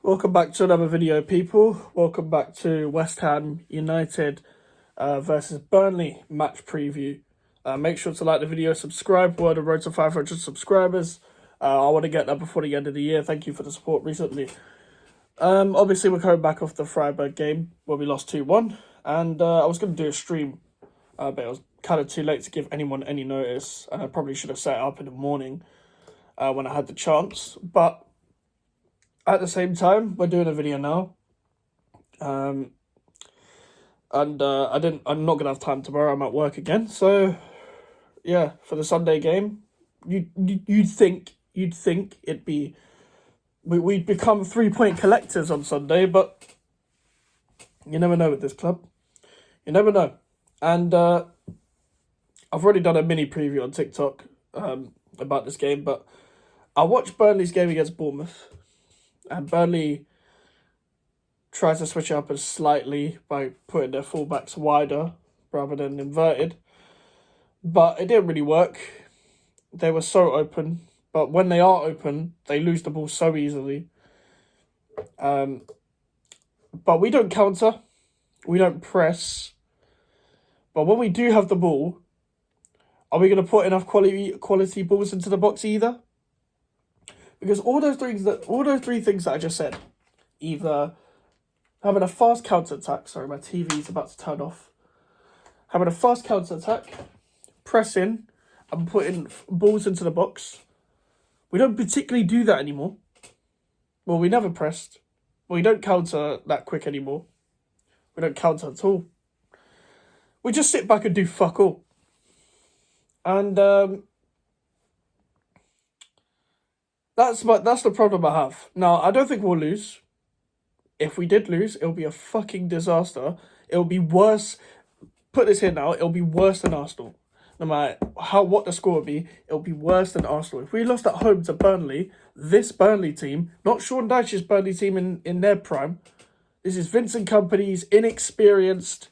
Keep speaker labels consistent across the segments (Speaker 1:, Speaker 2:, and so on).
Speaker 1: Welcome back to another video, people. Welcome back to West Ham United versus Burnley match preview. Make sure to like the video, subscribe. We're on the road to 500 subscribers. I want to get that before the end of the year. Thank you for the support recently. Obviously, we're coming back off the Freiburg game where we lost 2-1. And I was going to do a stream, but it was kind of too late to give anyone any notice. And I probably should have set it up in the morning when I had the chance. But at the same time, we're doing a video now. I'm not gonna have time tomorrow. I'm at work again. So yeah, for the Sunday game, you'd think it'd be we'd become 3-point collectors on Sunday, but you never know with this club. You never know. And I've already done a mini preview on TikTok about this game, but I watched Burnley's game against Bournemouth. And Burnley tries to switch it up slightly by putting their fullbacks wider rather than inverted. But it didn't really work. They were so open. But when they are open, they lose the ball so easily. But we don't counter. We don't press. But when we do have the ball, are we going to put enough quality balls into the box either? Because all those three things that I just said, either having a fast counter-attack, sorry, my TV is about to turn off, having a fast counter-attack, pressing, and putting balls into the box. We don't particularly do that anymore. Well, we never pressed. Well, we don't counter that quick anymore. We don't counter at all. We just sit back and do fuck all. And that's the problem I have. Now, I don't think we'll lose. If we did lose, it'll be a fucking disaster. It'll be worse. Put this here now. It'll be worse than Arsenal. No matter what the score would be, it'll be worse than Arsenal. If we lost at home to Burnley, this Burnley team, not Sean Dyche's Burnley team in their prime, this is Vincent Kompany's inexperienced,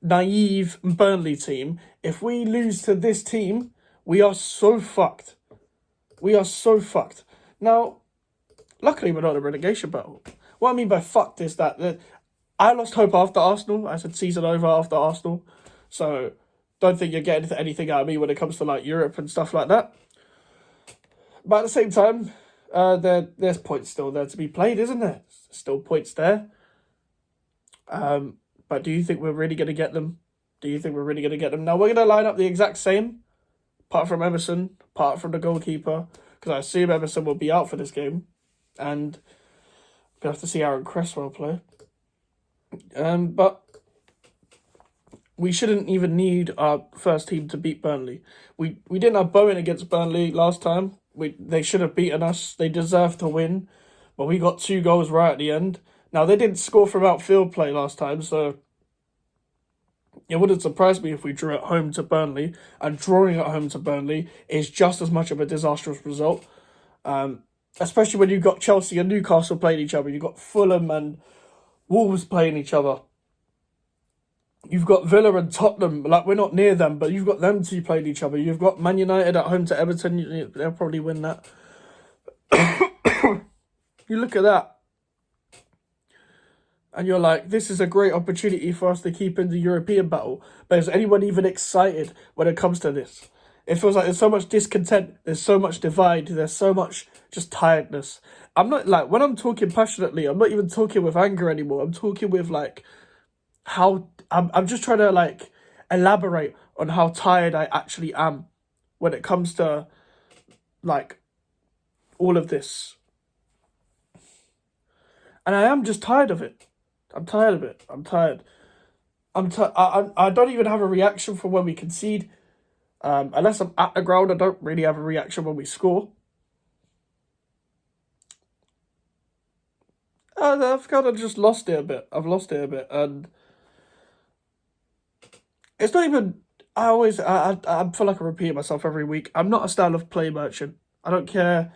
Speaker 1: naive Burnley team. If we lose to this team, we are so fucked. We are so fucked. Now, luckily we're not in a relegation battle. What I mean by fucked is that I lost hope after Arsenal. I said season over after Arsenal. So don't think you're getting anything out of me when it comes to like Europe and stuff like that. But at the same time, there's points still there to be played, isn't there? Still points there. But do you think we're really going to get them? Do you think we're really going to get them? Now, we're going to line up the exact same, apart from Emerson, apart from the goalkeeper, because I assume Emerson will be out for this game. And we'll have to see Aaron Cresswell play. But we shouldn't even need our first team to beat Burnley. We didn't have Bowen against Burnley last time. They should have beaten us. They deserve to win. But we got 2 goals right at the end. Now, they didn't score from outfield play last time, so it wouldn't surprise me if we drew at home to Burnley. And drawing at home to Burnley is just as much of a disastrous result. Especially when you've got Chelsea and Newcastle playing each other. You've got Fulham and Wolves playing each other. You've got Villa and Tottenham. Like, we're not near them, but you've got them 2 playing each other. You've got Man United at home to Everton. They'll probably win that. You look at that. And you're like, this is a great opportunity for us to keep in the European battle. But is anyone even excited when it comes to this? It feels like there's so much discontent. There's so much divide. There's so much just tiredness. I'm not like, when I'm talking passionately, I'm not even talking with anger anymore. I'm talking with like how I'm just trying to like elaborate on how tired I actually am when it comes to like all of this. And I am just tired of it. I'm tired of it. I'm tired. I don't even have a reaction for when we concede. Unless I'm at the ground, I don't really have a reaction when we score. I've kind of just lost it a bit. I've lost it a bit. And it's not even... I feel like I repeat myself every week. I'm not a style of play merchant. I don't care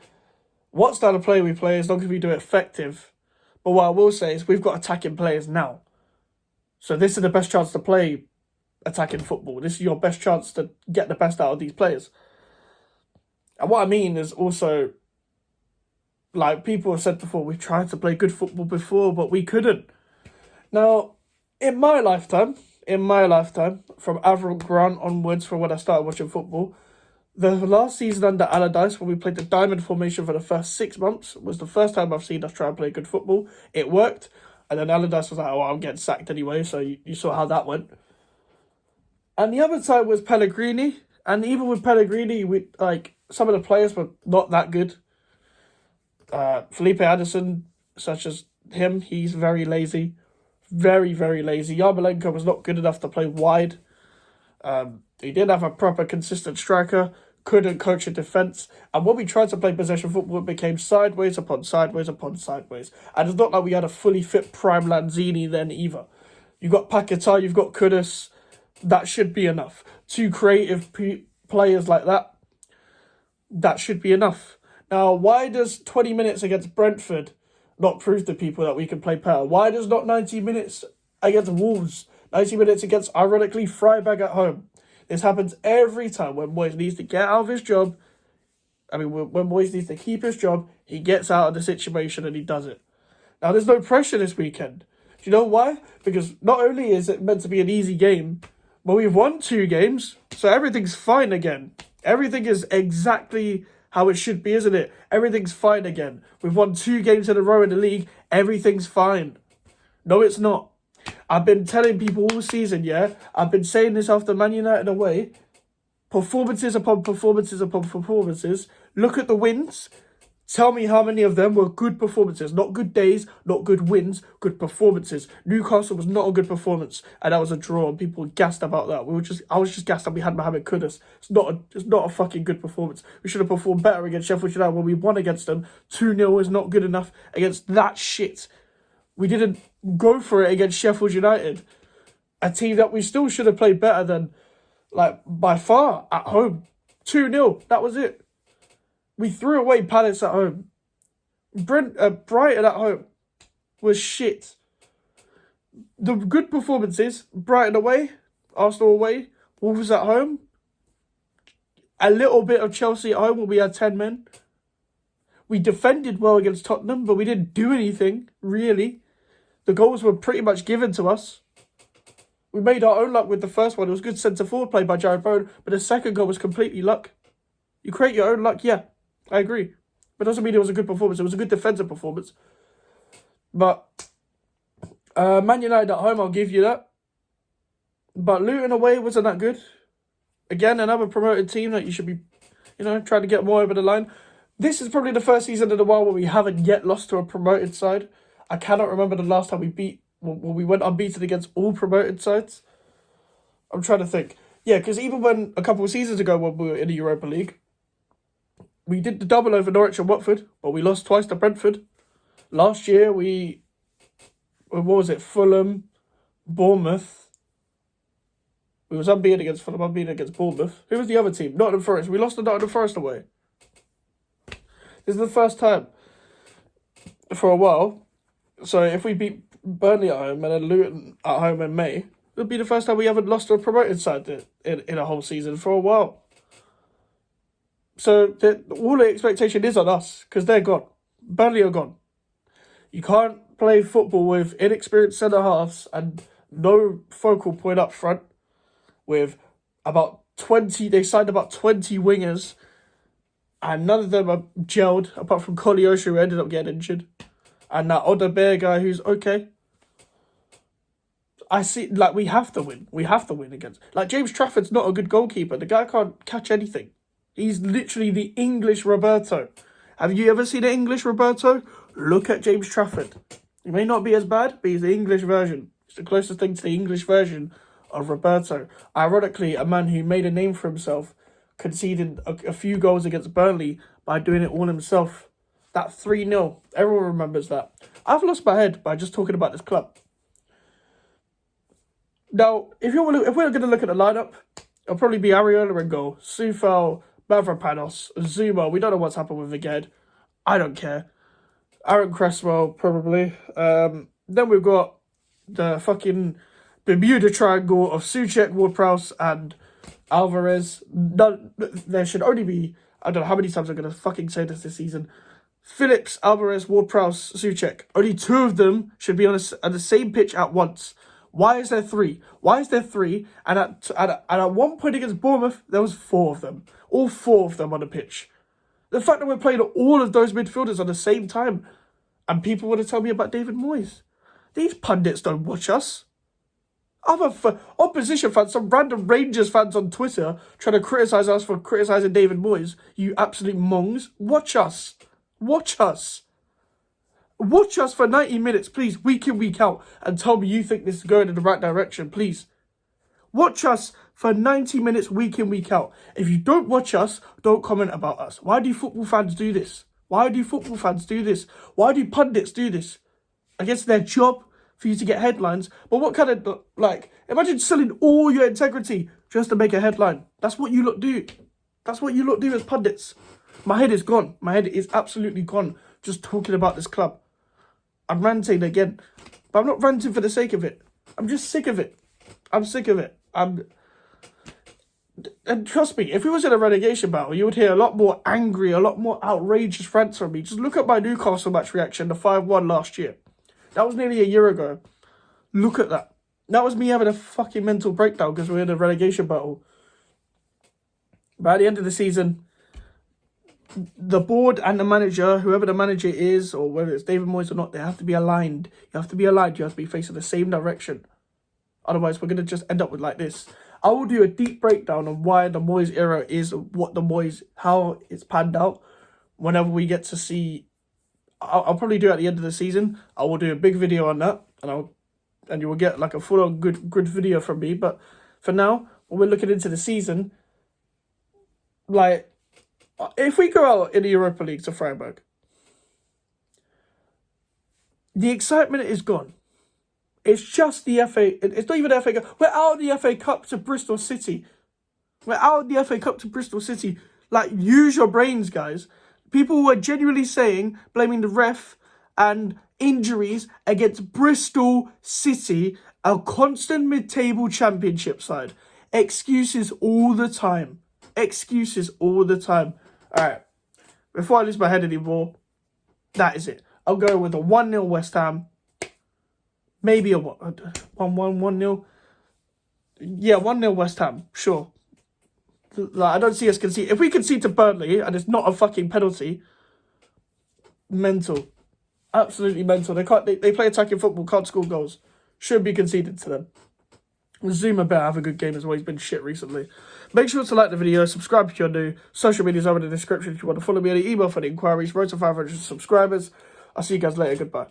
Speaker 1: what style of play we play as long as we do it effective. But what I will say is we've got attacking players now. So this is the best chance to play attacking football. This is your best chance to get the best out of these players. And what I mean is also Like people have said before, we tried to play good football before, but we couldn't. Now, in my lifetime, from Avram Grant onwards, from when I started watching football, the last season under Allardyce, when we played the diamond formation for the first 6 months, was the first time I've seen us try and play good football. It worked, and then Allardyce was like, "Oh, I'm getting sacked anyway," so you saw how that went. And the other time was Pellegrini, and even with Pellegrini, some of the players were not that good. Felipe Anderson, such as him, he's very lazy. Very, very lazy. Yarmolenko was not good enough to play wide. He didn't have a proper, consistent striker. Couldn't coach a defence. And when we tried to play possession football, it became sideways upon sideways upon sideways. And it's not like we had a fully fit prime Lanzini then either. You've got Paquetá, you've got Kudus. That should be enough. Two creative players like that, that should be enough. Now, why does 20 minutes against Brentford not prove to people that we can play better? Why does not 90 minutes against Wolves, 90 minutes against, ironically, Freiburg at home? This happens every time when Moyes needs to get out of his job. When Moyes needs to keep his job, he gets out of the situation and he does it. Now, there's no pressure this weekend. Do you know why? Because not only is it meant to be an easy game, but we've won 2 games, so everything's fine again. Everything is exactly how it should be, isn't it? Everything's fine again. We've won 2 games in a row in the league. Everything's fine. No, it's not. I've been telling people all season, yeah? I've been saying this after Man United away. Performances upon performances upon performances. Look at the wins. Tell me how many of them were good performances. Not good days, not good wins, good performances. Newcastle was not a good performance, and that was a draw, and people were gassed about that. I was just gassed that we had Mohamed Kudus. It's not a fucking good performance. We should have performed better against Sheffield United when we won against them. 2-0 is not good enough against that shit. We didn't go for it against Sheffield United, a team that we still should have played better than, by far, at home. 2-0, that was it. We threw away Palace at home. Brighton at home was shit. The good performances, Brighton away, Arsenal away, Wolves at home, a little bit of Chelsea at home where we had 10 men. We defended well against Tottenham, but we didn't do anything, really. The goals were pretty much given to us. We made our own luck with the first one. It was good centre-forward play by Jared Bowen, but the second goal was completely luck. You create your own luck, yeah, I agree. But it doesn't mean it was a good performance. It was a good defensive performance. But Man United at home, I'll give you that. But Luton away wasn't that good. Again, another promoted team that you should be, trying to get more over the line. This is probably the first season in a while where we haven't yet lost to a promoted side. I cannot remember the last time we went unbeaten against all promoted sides. I'm trying to think. Yeah, because even when a couple of seasons ago when we were in the Europa League, we did the double over Norwich and Watford, but we lost twice to Brentford. Last year, Fulham, Bournemouth. We was unbeaten against Fulham, unbeaten against Bournemouth. Who was the other team? Nottingham Forest. We lost to Nottingham Forest away. This is the first time for a while. So if we beat Burnley at home and then Luton at home in May, it'll be the first time we haven't lost to a promoted side in a whole season for a while. So all the expectation is on us because they're gone. Burnley are gone. You can't play football with inexperienced centre-halves and no focal point up front with about 20... They signed about 20 wingers and none of them are gelled apart from Koleosho who ended up getting injured. And that Odebear guy who's okay. I see, we have to win. We have to win against... James Trafford's not a good goalkeeper. The guy can't catch anything. He's literally the English Roberto. Have you ever seen an English Roberto? Look at James Trafford. He may not be as bad, but he's the English version. It's the closest thing to the English version of Roberto. Ironically, a man who made a name for himself, conceded a few goals against Burnley by doing it all himself. That 3-0. Everyone remembers that. I've lost my head by just talking about this club. Now, if we're going to look at the lineup, it'll probably be Areola in goal, Sufal, Mavropanos, Zuma. We don't know what's happened with Viged. I don't care. Aaron Cresswell, probably. Then we've got the fucking Bermuda Triangle of Souček, Ward-Prowse, and Alvarez. There should only be... I don't know how many times I'm going to fucking say this season. Phillips, Alvarez, Ward-Prowse, Souček. Only 2 of them should be on the same pitch at once. Why is there 3? Why is there 3? And at one point against Bournemouth, there was 4 of them. All 4 of them on the pitch. The fact that we're playing all of those midfielders at the same time, and people want to tell me about David Moyes. These pundits don't watch us. Other opposition fans, some random Rangers fans on Twitter trying to criticise us for criticising David Moyes. You absolute mongs. Watch us. Watch us. Watch us for 90 minutes, please, week in, week out, and tell me you think this is going in the right direction, please. Watch us for 90 minutes, week in, week out. If you don't watch us, don't comment about us. Why do football fans do this? Why do football fans do this? Why do pundits do this? I guess their job for you to get headlines. But what kind of, imagine selling all your integrity just to make a headline. That's what you lot do. That's what you lot do as pundits. My head is gone. My head is absolutely gone just talking about this club. I'm ranting again. But I'm not ranting for the sake of it. I'm just sick of it. I'm sick of it. And trust me, if we was in a relegation battle, you would hear a lot more angry, a lot more outrageous rants from me. Just look at my Newcastle match reaction, the 5-1 last year. That was nearly a year ago. Look at that. That was me having a fucking mental breakdown because we're in a relegation battle. By the end of the season, the board and the manager, whoever the manager is, or whether it's David Moyes or not, they have to be aligned. You have to be aligned. You have to be facing the same direction. Otherwise, we're going to just end up with like this. I will do a deep breakdown on why the Moyes era is, what the Moyes, how it's panned out. Whenever we get to see, I'll probably do it at the end of the season. I will do a big video on that, and you will get like a full-on good video from me. But for now, when we're looking into the season, like, if we go out in the Europa League to Freiburg, the excitement is gone. It's just the FA. It's not even the FA Cup. We're out of the FA Cup to Bristol City. We're out of the FA Cup to Bristol City. Like, use your brains, guys. People were genuinely blaming the ref and injuries against Bristol City, a constant mid-table championship side. Excuses all the time. Excuses all the time. All right. Before I lose my head anymore, that is it. I'll go with a 1-0 West Ham. Maybe a 1-0. Yeah, 1-0 West Ham. Sure. Like, I don't see us concede. If we concede to Burnley and it's not a fucking penalty, mental. Absolutely mental. They play attacking football, can't score goals. Should be conceded to them. Zuma better have a good game as well. He's been shit recently. Make sure to like the video, subscribe if you're new. Social media's over in the description if you want to follow me. Any email for the Enquiries. Road to 500 subscribers. I'll see you guys later. Goodbye.